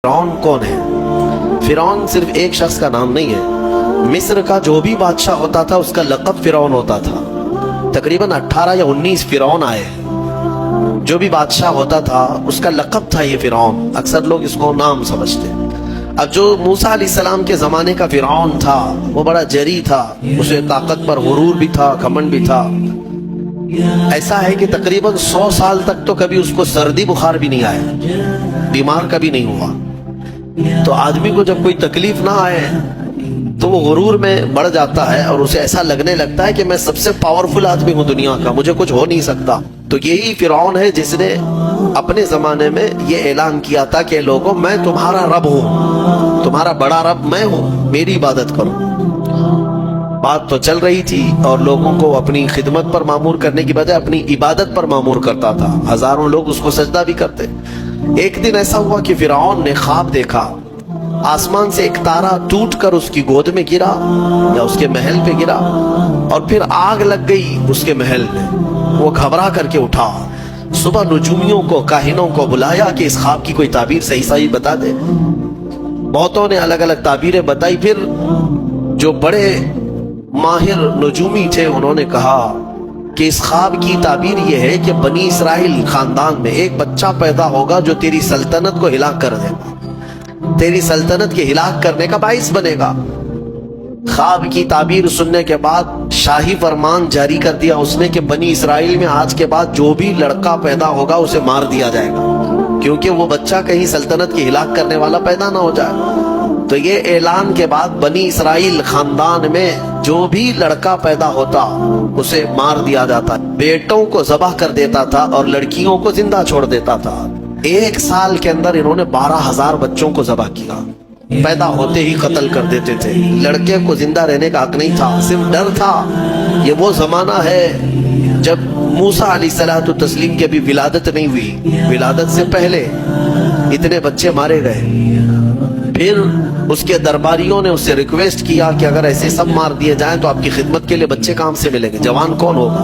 फिरौन कौन है? फिरौन सिर्फ एक शख्स का नाम नहीं है। मिस्र का जो भी बादशाह होता था उसका लक़ब फिरौन होता था। तकरीबन 18 या 19 फिरौन आए। जो भी बादशाह होता था उसका लक़ब था ये फिरौन। अक्सर लोग इसको नाम समझते। अब जो मूसा अलैहिस्सलाम के ज़माने का फिरौन था वो बड़ा जरी था, उसे ताकत पर गुरूर भी था, घमंड भी था। ऐसा है कि तकरीबन 100 साल तक तो कभी उसको सर्दी बुखार भी नहीं आया, बीमार कभी नहीं हुआ। तो आदमी को जब कोई तकलीफ ना आए तो वो गुरूर में बढ़ जाता है और उसे ऐसा लगने लगता है कि मैं सबसे पावरफुल आदमी हूँ दुनिया का, मुझे कुछ हो नहीं सकता। तो यही फिरौन है जिसने अपने जमाने में ये ऐलान किया था कि लोगों मैं तुम्हारा रब हूँ, तुम्हारा बड़ा रब मैं हूँ, मेरी इबादत करो। बात तो चल रही थी और लोगों को अपनी खिदमत पर मामूर करने की बजाय अपनी इबादत पर मामूर करता था। हजारों लोग उसको सजदा भी करते। एक दिन ऐसा हुआ कि फिरौन ने ख्वाब देखा, आसमान से एक तारा टूटकर उसकी गोद में गिरा या उसके महल पे गिरा और फिर आग लग गई उसके महल में। वो घबरा करके उठा, सुबह नुजूमियों को, काहिनों को बुलाया कि इस ख्वाब की कोई ताबीर सही सही बता दे। बहुतों ने अलग अलग ताबीरें बताई। फिर जो बड़े माहिर नजूमी थे उन्होंने कहा कि इस ख्वाब की ताबीर यह है कि बनी इसराइल खानदान में एक बच्चा पैदा होगा जो तेरी सल्तनत को हिलाक कर देगा, तेरी सल्तनत के हिलाक करने का बाइस बनेगा। ख्वाब की ताबीर सुनने के बाद शाही फरमान जारी कर दिया उसने कि बनी इसराइल में आज के बाद जो भी लड़का पैदा होगा उसे मार दिया जाएगा, क्योंकि वो बच्चा कहीं सल्तनत की हिलाक करने वाला पैदा ना हो जाए। तो ये ऐलान के बाद बनी इसराइल खानदान में जो भी लड़का पैदा होता उसे मार दिया जाता, बेटों को ज़बह कर देता था और लड़कियों को जिंदा छोड़ देता था। 1 साल के अंदर इन्होंने 12,000 बच्चों को ज़बह किया, पैदा होते ही कत्ल कर देते थे। लड़के को जिंदा रहने का हक नहीं था, सिर्फ डर था। ये वो जमाना है जब मूसा अलैहिस्सलातु तस्लीम की अभी विलादत नहीं हुई, विलादत से पहले इतने बच्चे मारे गए। फिर उसके दरबारियों ने उससे रिक्वेस्ट किया कि अगर ऐसे सब मार दिए जाएं तो आपकी खिदमत के लिए बच्चे कहां से मिलेंगे, जवान कौन होगा?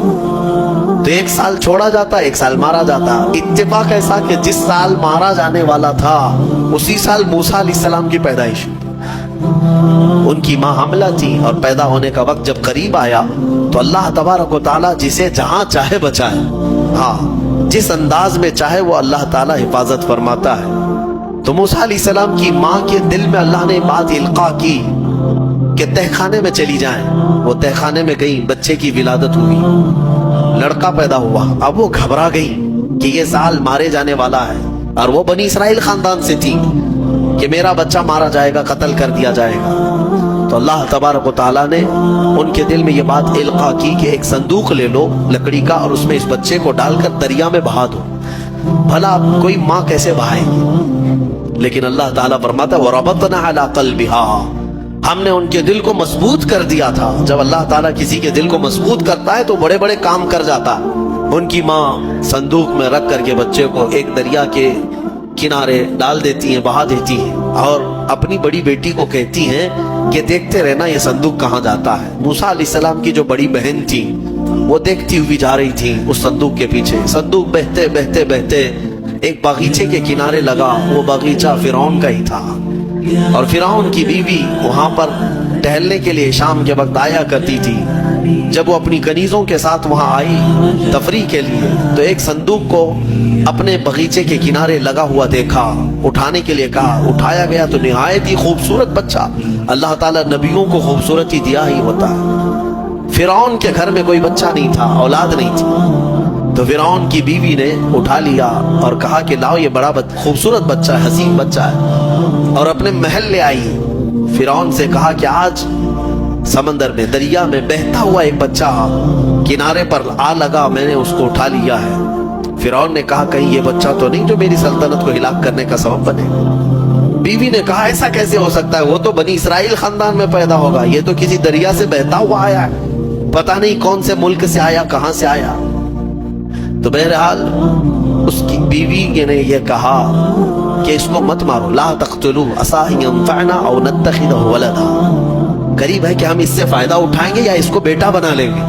तो 1 साल छोड़ा जाता, 1 साल मारा जाता। इत्तेफाक ऐसा कि जिस साल मारा जाने वाला था उसी साल मूसा अलैहिस्सलाम की पैदाइश। उनकी मां हमला थी और पैदा होने का वक्त जब करीब आया तो अल्लाह तबारक व तआला जिसे जहां चाहे बचाए, हाँ जिस अंदाज में चाहे वो अल्लाह ताला हिफाजत फरमाता है। तो मूसा अलैहिस्सलाम की माँ के दिल में अल्लाह ने बात इल्का की कि तहखाने में चली जाएं। वो तहखाने में गई, बच्चे की विलादत हुई, लड़का पैदा हुआ। अब वो घबरा गई कि ये साल मारे जाने वाला है और वो बनी इसराइल खानदान से थी कि मेरा बच्चा मारा जाएगा, कत्ल कर दिया जाएगा। तो अल्लाह तबारक व तआला ने उनके दिल में ये बात इल्का की कि एक संदूक ले लो लकड़ी का और उसमें इस बच्चे को डालकर दरिया में बहा दो। भला कोई माँ कैसे बहाएगी? लेकिन अल्लाह ताला फरमाता वरबतना अला क़ल्बिहा, हमने उनके दिल को मजबूत कर दिया था। जब अल्लाह ताला किसी के दिल को मजबूत करता है तो बड़े बड़े काम कर जाता है। उनकी माँ संदूक में रख करके बच्चे को एक दरिया के किनारे डाल देती हैं, बहा देती हैं और अपनी बड़ी बेटी को कहती हैं कि देखते रहना ये संदूक कहाँ जाता है। मूसा अलैहिस्सलाम की जो बड़ी बहन थी वो देखती हुई जा रही थी उस संदूक के पीछे। संदूक बहते बहते बहते एक बागीचे के किनारे लगा। वो बागीचा फिरौन का ही था और फिरौन की बीवी वहां पर टहलने के लिए शाम के वक्त आया करती थी। जब वो अपनी कनीजों के साथ वहां आई तफरीह के लिए तो एक संदूक को अपने बगीचे के किनारे लगा हुआ देखा, उठाने के लिए कहा, उठाया गया तो निहायत ही खूबसूरत बच्चा। अल्लाह ताला नबियों को खूबसूरती दिया ही होता है। फिरौन के घर में कोई बच्चा नहीं था, औलाद नहीं थी। तो फिरौन की बीवी ने उठा लिया और कहा कि लाओ ये बड़ा खूबसूरत बच्चा है, हसीन बच्चा है, और अपने महल ले आई। फिरौन से कहा कि आज समंदर में, दरिया में बहता हुआ एक बच्चा किनारे पर आ लगा, मैंने उसको उठा लिया है। फिरौन ने कहा कहीं ये बच्चा तो नहीं जो मेरी सल्तनत को हिलाक करने का सबब बने। बीवी ने कहा ऐसा कैसे हो सकता है, वो तो बनी इसराइल खानदान में पैदा होगा, ये तो किसी दरिया से बहता हुआ आया है, पता नहीं कौन से मुल्क से आया, कहां से आया। तो बहरहाल उसकी बीवी ने यह कहा कि इसको मत मारो, ला तक़्तुलू असा अन यंफ़अना औ नत्तख़िज़हु वलदा, करीब है कि हम इससे फायदा उठाएंगे या इसको बेटा बना लेंगे।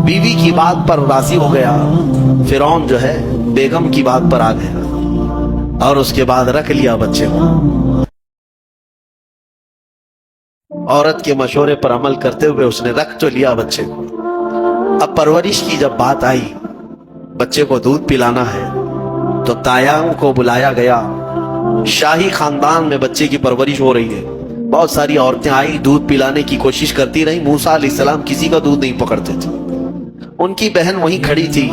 बीवी की बात पर राजी हो गया फिरौन, जो है बेगम की बात पर आ गया اور اس کے بعد رکھ لیا بچے کو. عورت کے مشورے پر عمل کرتے ہوئے اس نے رکھ تو لیا بچے کو. اب پرورش کی جب بات آئی، بچے کو دودھ پلانا ہے، تو تایام کو بلایا گیا. شاہی خاندان میں بچے کی پرورش ہو رہی ہے. بہت ساری عورتیں آئی، دودھ پلانے کی کوشش کرتی رہی. موسیٰ علیہ السلام کسی کا دودھ نہیں پکڑتے تھے. ان کی بہن وہیں کھڑی تھی.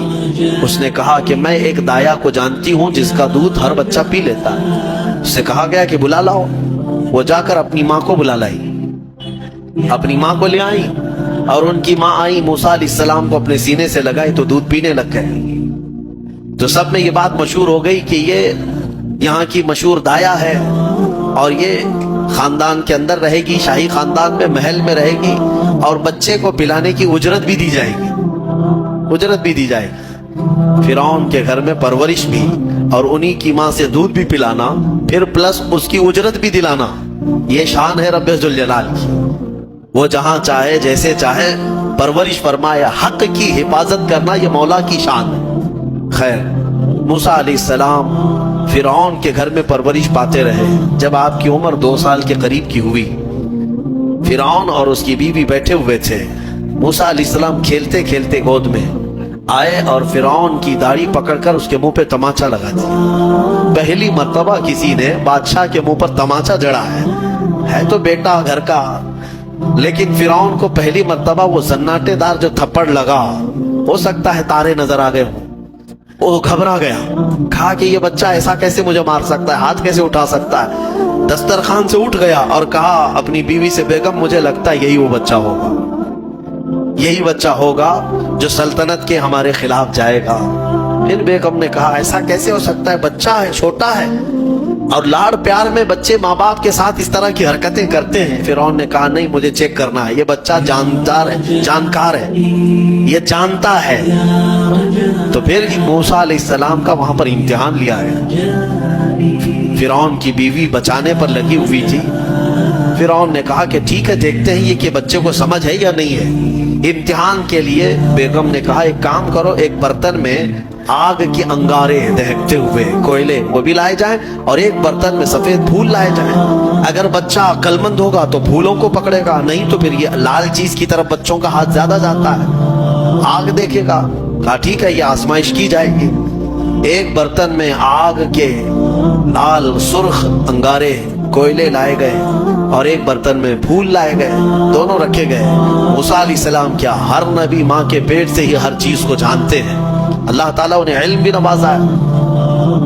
اس نے کہا کہ میں ایک دایا کو جانتی ہوں جس کا دودھ ہر بچہ پی لیتا ہے. اس سے کہا گیا کہ بلا لاؤ. وہ جا کر اپنی ماں کو بلا لائی، اپنی ماں کو لے آئی، اور ان کی ماں آئی، موسیٰ علیہ السلام کو اپنے سینے سے لگائی تو دودھ پینے لگ گئے. تو سب میں یہ بات مشہور ہو گئی کہ یہ یہاں کی مشہور دایا ہے، اور یہ خاندان کے اندر رہے گی، شاہی خاندان میں محل میں رہے گی، اور بچے کو پلانے کی اجرت بھی دی جائے گی. اجرت بھی دی جائے گی. فرعون کے گھر میں پرورش بھی اور انہی کی ماں سے دودھ بھی پلانا، پھر پلس اس کی اجرت بھی دلانا. یہ شان ہے رب ذوالجلال کی. وہ جہاں چاہے جیسے چاہے پرورش فرمائے. حق کی حفاظت کرنا یہ مولا کی شان ہے. خیر، موسیٰ علیہ السلام فرعون کے گھر میں پرورش پاتے رہے. جب آپ کی عمر 2 سال کے قریب کی ہوئی، فرعون اور اس کی بیوی بیٹھے ہوئے تھے. موسیٰ علیہ السلام کھیلتے کھیلتے گود میں آئے اور فرعون کی داڑھی پکڑ کر اس کے منہ پہ تماچا لگا دیا. پہلی مرتبہ کسی نے بادشاہ کے منہ پر تماچا جڑا ہے تو بیٹا گھر کا، لیکن فرعون کو پہلی مرتبہ وہ زناٹے دار جو تھپڑ لگا، ہو سکتا ہے تارے نظر آ گئے ہوں. وہ گھبرا گیا، کہا کہ یہ بچہ ایسا کیسے مجھے مار سکتا ہے، ہاتھ کیسے اٹھا سکتا ہے. دسترخوان سے اٹھ گیا اور کہا اپنی بیوی سے، بیگم مجھے لگتا ہے یہی وہ بچہ ہوگا، یہی بچہ ہوگا جو سلطنت کے ہمارے خلاف جائے گا. پھر بیگم نے کہا ایسا کیسے ہو سکتا ہے، بچہ ہے، چھوٹا ہے. اور لاڑ پیار میں بچے ماں باپ کے ساتھ اس طرح کی حرکتیں کرتے ہیں. فرعون نے کہا نہیں، مجھے چیک کرنا ہے، یہ بچہ جانکار ہے، یہ جانتا ہے. تو پھر موسیٰ علیہ السلام کا وہاں پر امتحان لیا ہے. فرعون کی بیوی بچانے پر لگی ہوئی تھی. فرعون نے کہا کہ ٹھیک ہے، دیکھتے ہیں یہ کہ بچے کو سمجھ ہے یا نہیں ہے. امتحان کے لیے بیگم نے کہا ایک کام کرو، ایک برتن میں آگ کے انگارے دہکتے ہوئے کوئلے وہ بھی لائے جائیں، اور ایک برتن میں سفید پھول لائے جائیں. اگر بچہ عقل مند ہوگا تو پھولوں کو پکڑے گا، نہیں تو پھر یہ لال چیز کی طرف بچوں کا ہاتھ زیادہ جاتا ہے، آگ دیکھے گا. کہا ٹھیک ہے، یہ آزمائش کی جائے گی. ایک برتن میں آگ کے لال سرخ انگارے کوئلے لائے گئے اور ایک برتن میں پھول لائے گئے، دونوں رکھے گئے. موسیٰ علیہ السلام کیا، ہر نبی ماں کے پیٹ سے ہی ہر چیز کو جانتے ہیں. اللہ تعالیٰ انہیں علم بھی نوازا ہے.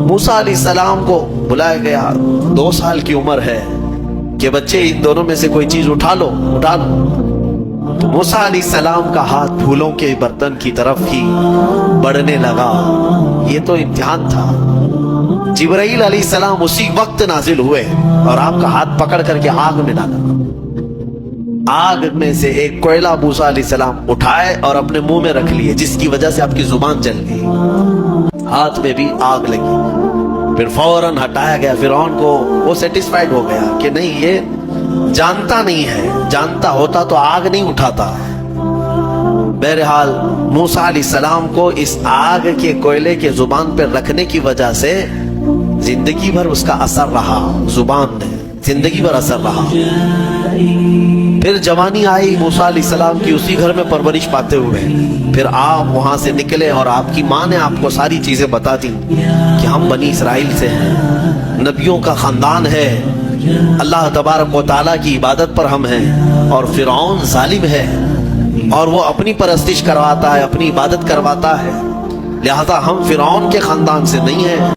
موسیٰ علیہ السلام کو بلایا گیا. 2 سال کی عمر ہے کہ بچے ان دونوں میں سے کوئی چیز اٹھا لو. تو موسیٰ علیہ السلام کا ہاتھ پھولوں کے برتن کی طرف ہی بڑھنے لگا. یہ تو امتحان تھا. جبرائیل علیہ السلام اسی وقت نازل ہوئے اور آپ کا ہاتھ پکڑ کر کے آگ میں ڈالا. آگ میں سے ایک کوئلہ موسیٰ علیہ السلام اٹھائے اور اپنے منہ میں رکھ لیے، جس کی وجہ سے آپ کی زبان جل گئی، ہاتھ میں بھی آگ لگی. پھر فوراً ہٹایا گیا. فرعون کو وہ سیٹسفائیڈ ہو گیا کہ نہیں، یہ جانتا نہیں ہے، جانتا ہوتا تو آگ نہیں اٹھاتا. بہرحال موسیٰ علیہ السلام کو اس آگ کے کوئلے کے زبان پر رکھنے کی وجہ سے زندگی بھر اس کا اثر رہا. زبان میں زندگی بھر اثر رہا. پھر جوانی آئی موسیٰ علیہ السلام کی، اسی گھر میں پرورش پاتے ہوئے. پھر آپ وہاں سے نکلے اور آپ کی ماں نے آپ کو ساری چیزیں بتا دی کہ ہم بنی اسرائیل سے ہیں، نبیوں کا خاندان ہے، اللہ تبارک و تعالیٰ کی عبادت پر ہم ہیں، اور فرعون ظالم ہے اور وہ اپنی پرستش کرواتا ہے، اپنی عبادت کرواتا ہے، لہذا ہم فرعون کے خاندان سے نہیں ہیں.